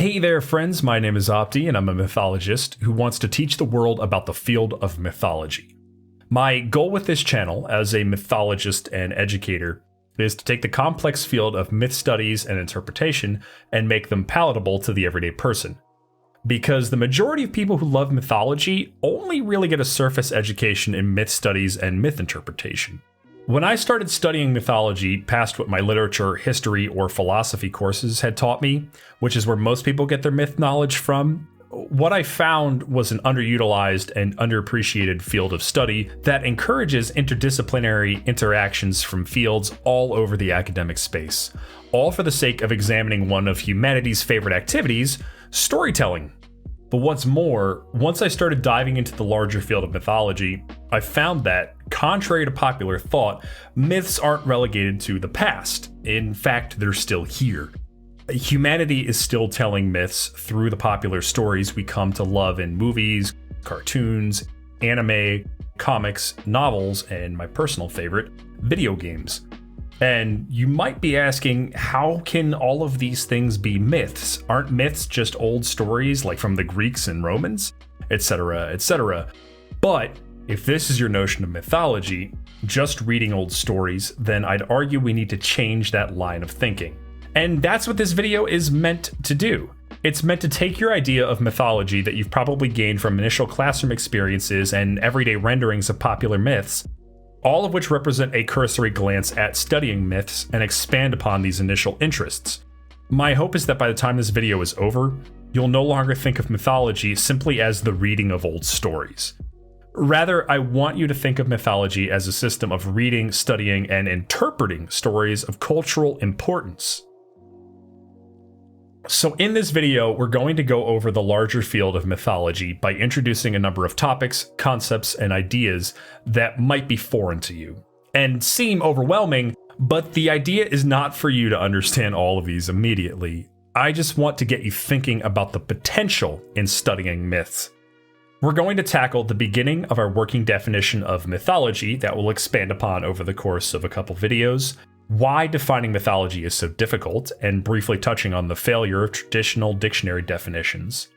Hey there, friends. My name is Opti, and I'm a mythologist who wants to teach the world about the field of mythology. My goal with this channel as a mythologist and educator is to take the complex field of myth studies and interpretation and make them palatable to the everyday person. Because the majority of people who love mythology only really get a surface education in myth studies and myth interpretation. When I started studying mythology past what my literature, history, or philosophy courses had taught me, which is where most people get their myth knowledge from, what I found was an underutilized and underappreciated field of study that encourages interdisciplinary interactions from fields all over the academic space, all for the sake of examining one of humanity's favorite activities, storytelling. But what's more, once I started diving into the larger field of mythology, I found that, contrary to popular thought, myths aren't relegated to the past. In fact, they're still here. Humanity is still telling myths through the popular stories we come to love in movies, cartoons, anime, comics, novels, and my personal favorite, video games. And you might be asking, how can all of these things be myths? Aren't myths just old stories like from the Greeks and Romans, etc., etc.? But if this is your notion of mythology, just reading old stories, then I'd argue we need to change that line of thinking. And that's what this video is meant to do. It's meant to take your idea of mythology that you've probably gained from initial classroom experiences and everyday renderings of popular myths, all of which represent a cursory glance at studying myths, and expand upon these initial interests. My hope is that by the time this video is over, you'll no longer think of mythology simply as the reading of old stories. Rather, I want you to think of mythology as a system of reading, studying, and interpreting stories of cultural importance. So in this video, we're going to go over the larger field of mythology by introducing a number of topics, concepts, and ideas that might be foreign to you and seem overwhelming, but the idea is not for you to understand all of these immediately. I just want to get you thinking about the potential in studying myths. We're going to tackle the beginning of our working definition of mythology that we'll expand upon over the course of a couple videos, why defining mythology is so difficult, and briefly touching on the failure of traditional dictionary definitions.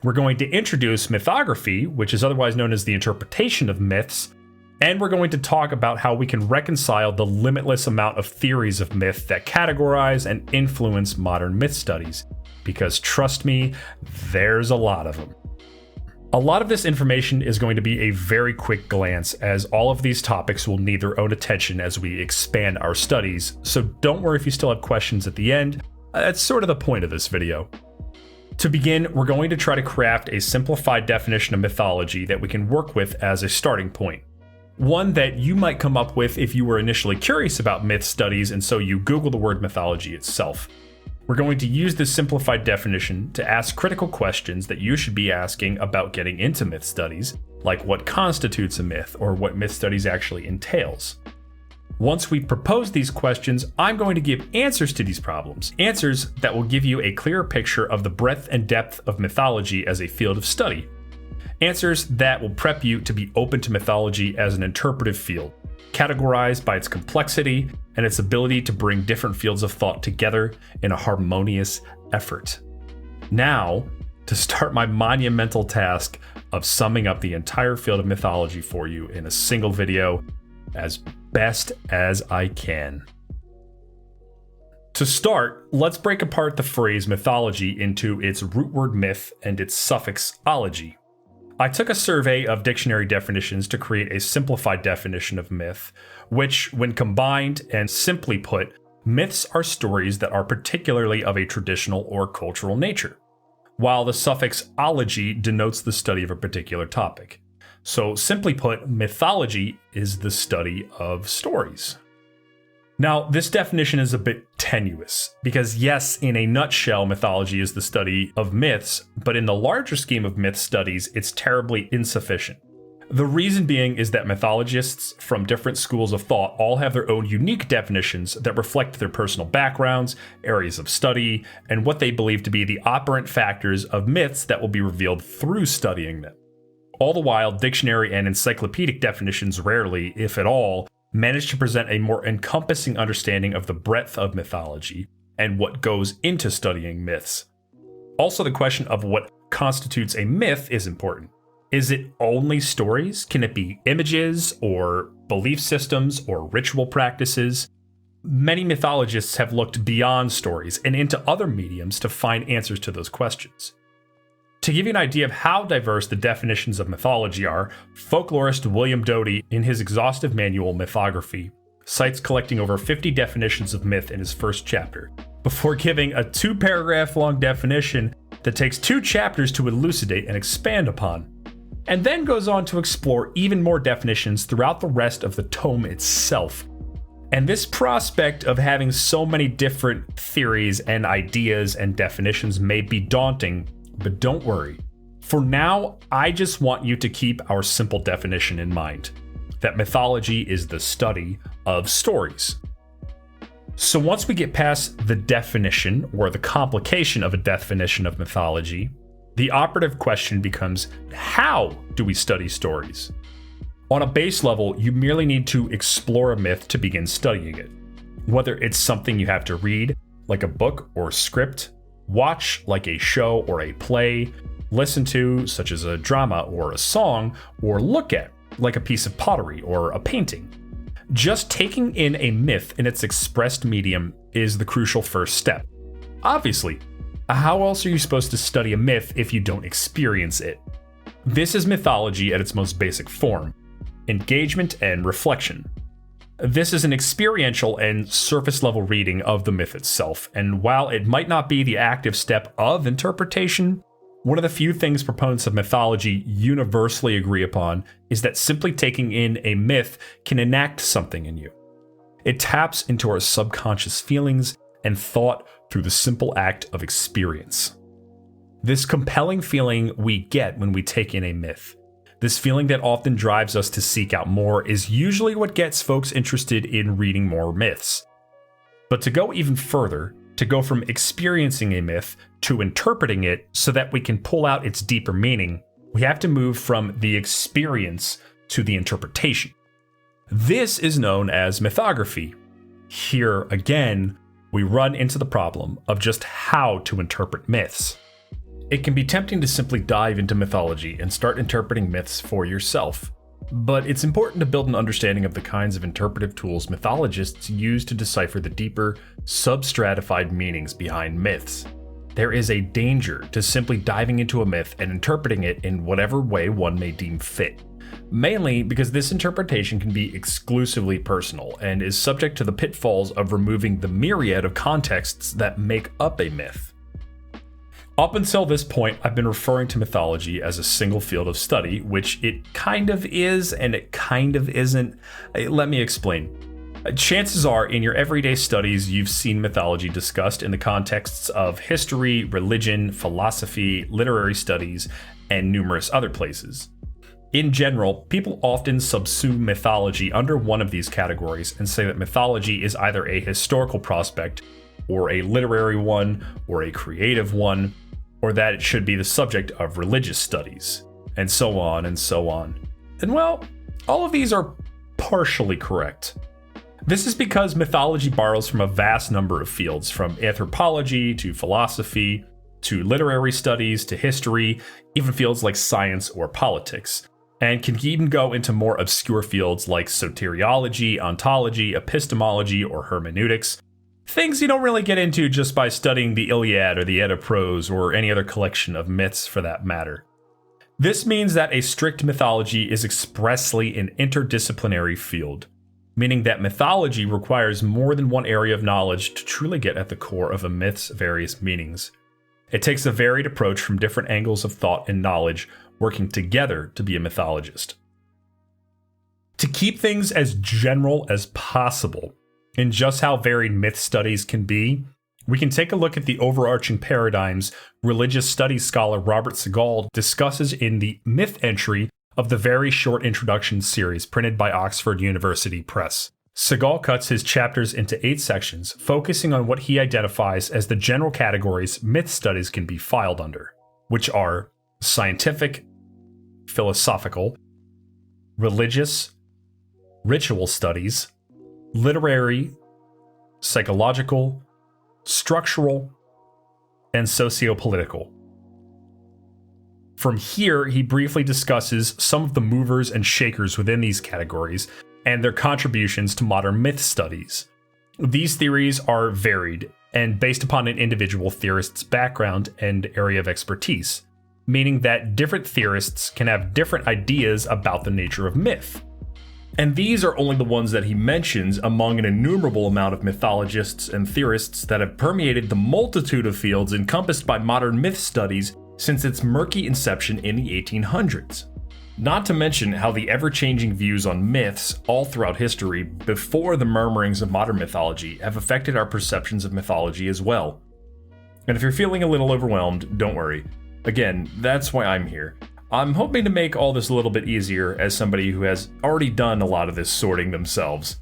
We're going to introduce mythography, which is otherwise known as the interpretation of myths, and we're going to talk about how we can reconcile the limitless amount of theories of myth that categorize and influence modern myth studies, because trust me, there's a lot of them. A lot of this information is going to be a very quick glance, as all of these topics will need their own attention as we expand our studies, so don't worry if you still have questions at the end. That's sort of the point of this video. To begin, we're going to try to craft a simplified definition of mythology that we can work with as a starting point. One that you might come up with if you were initially curious about myth studies and so you Google the word mythology itself. We're going to use this simplified definition to ask critical questions that you should be asking about getting into myth studies, like what constitutes a myth or what myth studies actually entails. Once we propose these questions, I'm going to give answers to these problems, answers that will give you a clearer picture of the breadth and depth of mythology as a field of study. Answers that will prep you to be open to mythology as an interpretive field, categorized by its complexity and its ability to bring different fields of thought together in a harmonious effort. Now, to start my monumental task of summing up the entire field of mythology for you in a single video as best as I can. To start, let's break apart the phrase mythology into its root word myth and its suffix ology. I took a survey of dictionary definitions to create a simplified definition of myth, which, when combined and simply put, myths are stories that are particularly of a traditional or cultural nature, while the suffix ology denotes the study of a particular topic. So simply put, mythology is the study of stories. Now, this definition is a bit tenuous, because yes, in a nutshell, mythology is the study of myths, but in the larger scheme of myth studies, it's terribly insufficient. The reason being is that mythologists from different schools of thought all have their own unique definitions that reflect their personal backgrounds, areas of study, and what they believe to be the operant factors of myths that will be revealed through studying them. All the while, dictionary and encyclopedic definitions rarely, if at all, manage to present a more encompassing understanding of the breadth of mythology and what goes into studying myths. also the question of what constitutes a myth is important. Is it only stories? Can it be images or belief systems or ritual practices? Many mythologists have looked beyond stories and into other mediums to find answers to those questions. To give you an idea of how diverse the definitions of mythology are, folklorist William Doty, in his exhaustive manual Mythography, cites collecting over 50 definitions of myth in his first chapter, before giving a 2-paragraph long definition that takes 2 chapters to elucidate and expand upon, and then goes on to explore even more definitions throughout the rest of the tome itself. And this prospect of having so many different theories and ideas and definitions may be daunting, but don't worry. For now, I just want you to keep our simple definition in mind, that mythology is the study of stories. So once we get past the definition or the complication of a definition of mythology, the operative question becomes, how do we study stories? On a base level, you merely need to explore a myth to begin studying it. Whether it's something you have to read, like a book or script, watch, like a show or a play, listen to, such as a drama or a song, or look at, like a piece of pottery or a painting. Just taking in a myth in its expressed medium is the crucial first step. Obviously, how else are you supposed to study a myth if you don't experience it? This is mythology at its most basic form: engagement and reflection. This is an experiential and surface-level reading of the myth itself, and while it might not be the active step of interpretation, one of the few things proponents of mythology universally agree upon is that simply taking in a myth can enact something in you. It taps into our subconscious feelings and thought through the simple act of experience. This compelling feeling we get when we take in a myth, this feeling that often drives us to seek out more, is usually what gets folks interested in reading more myths. But to go even further, to go from experiencing a myth to interpreting it so that we can pull out its deeper meaning, we have to move from the experience to the interpretation. This is known as mythography. Here, again, we run into the problem of just how to interpret myths. It can be tempting to simply dive into mythology and start interpreting myths for yourself, but it's important to build an understanding of the kinds of interpretive tools mythologists use to decipher the deeper, substratified meanings behind myths. There is a danger to simply diving into a myth and interpreting it in whatever way one may deem fit, mainly because this interpretation can be exclusively personal and is subject to the pitfalls of removing the myriad of contexts that make up a myth. Up until this point, I've been referring to mythology as a single field of study, which it kind of is and it kind of isn't. Let me explain. Chances are, in your everyday studies, you've seen mythology discussed in the contexts of history, religion, philosophy, literary studies, and numerous other places. In general, people often subsume mythology under one of these categories and say that mythology is either a historical prospect, or a literary one, or a creative one, or that it should be the subject of religious studies, and so on and so on. And well, all of these are partially correct. This is because mythology borrows from a vast number of fields, from anthropology to philosophy, to literary studies, to history, even fields like science or politics, and can even go into more obscure fields like soteriology, ontology, epistemology, or hermeneutics. Things you don't really get into just by studying the Iliad or the Edda prose or any other collection of myths for that matter. This means that a strict mythology is expressly an interdisciplinary field, meaning that mythology requires more than one area of knowledge to truly get at the core of a myth's various meanings. It takes a varied approach from different angles of thought and knowledge working together to be a mythologist. To keep things as general as possible, in just how varied myth studies can be, we can take a look at the overarching paradigms religious studies scholar Robert Segal discusses in the myth entry of the very short introduction series printed by Oxford University Press. Segal cuts his chapters into 8 sections, focusing on what he identifies as the general categories myth studies can be filed under, which are scientific, philosophical, religious, ritual studies, literary, psychological, structural, and sociopolitical. From here, he briefly discusses some of the movers and shakers within these categories and their contributions to modern myth studies. These theories are varied and based upon an individual theorist's background and area of expertise, meaning that different theorists can have different ideas about the nature of myth. And these are only the ones that he mentions among an innumerable amount of mythologists and theorists that have permeated the multitude of fields encompassed by modern myth studies since its murky inception in the 1800s. Not to mention how the ever-changing views on myths all throughout history before the murmurings of modern mythology have affected our perceptions of mythology as well. And if you're feeling a little overwhelmed, don't worry. Again, that's why I'm here. I'm hoping to make all this a little bit easier as somebody who has already done a lot of this sorting themselves.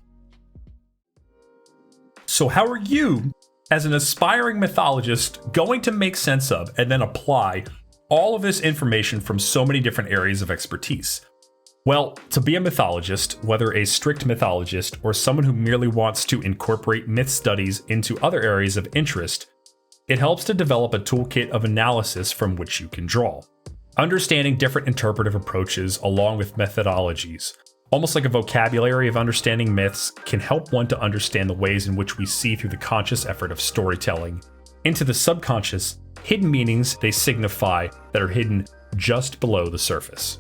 So how are you, as an aspiring mythologist, going to make sense of and then apply all of this information from so many different areas of expertise? Well, to be a mythologist, whether a strict mythologist or someone who merely wants to incorporate myth studies into other areas of interest, it helps to develop a toolkit of analysis from which you can draw. Understanding different interpretive approaches along with methodologies, almost like a vocabulary of understanding myths, can help one to understand the ways in which we see through the conscious effort of storytelling into the subconscious hidden meanings they signify that are hidden just below the surface.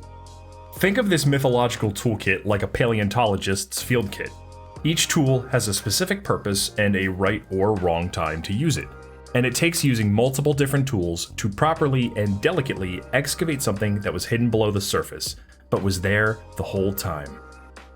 Think of this mythological toolkit like a paleontologist's field kit. Each tool has a specific purpose and a right or wrong time to use it. And it takes using multiple different tools to properly and delicately excavate something that was hidden below the surface, but was there the whole time.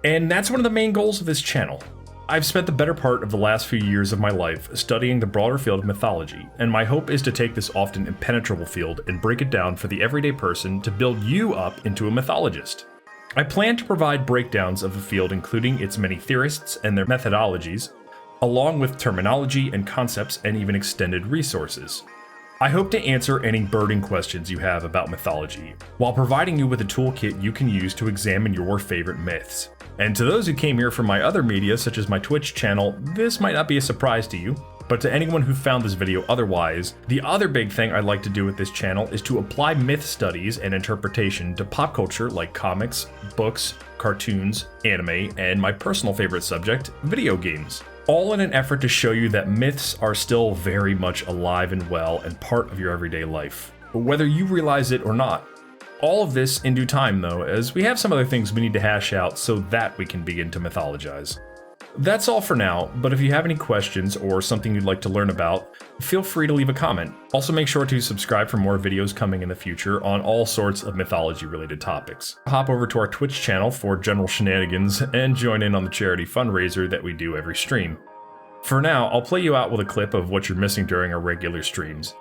And that's one of the main goals of this channel. I've spent the better part of the last few years of my life studying the broader field of mythology, and my hope is to take this often impenetrable field and break it down for the everyday person to build you up into a mythologist. I plan to provide breakdowns of the field, including its many theorists and their methodologies, along with terminology and concepts and even extended resources. I hope to answer any burning questions you have about mythology, while providing you with a toolkit you can use to examine your favorite myths. And to those who came here from my other media, such as my Twitch channel, this might not be a surprise to you, but to anyone who found this video otherwise, the other big thing I'd like to do with this channel is to apply myth studies and interpretation to pop culture like comics, books, cartoons, anime, and my personal favorite subject, video games. All in an effort to show you that myths are still very much alive and well and part of your everyday life, whether you realize it or not. All of this in due time though, as we have some other things we need to hash out so that we can begin to mythologize. That's all for now, but if you have any questions or something you'd like to learn about, feel free to leave a comment. Also make sure to subscribe for more videos coming in the future on all sorts of mythology related topics. Hop over to our Twitch channel for general shenanigans and join in on the charity fundraiser that we do every stream. For now, I'll play you out with a clip of what you're missing during our regular streams.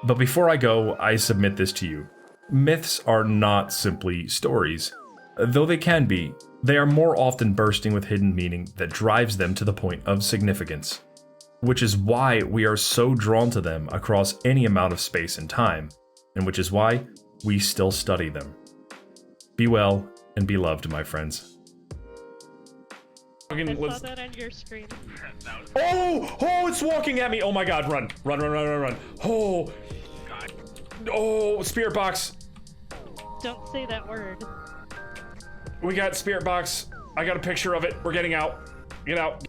But before I go, I submit this to you. Myths are not simply stories. Though they can be, they are more often bursting with hidden meaning that drives them to the point of significance. Which is why we are so drawn to them across any amount of space and time, and which is why we still study them. Be well and be loved, my friends. I saw that on your screen. Oh, it's walking at me. Oh my god, run. Run. Oh, spirit box. Don't say that word. We got spirit box. I got a picture of it. We're getting out. Get out.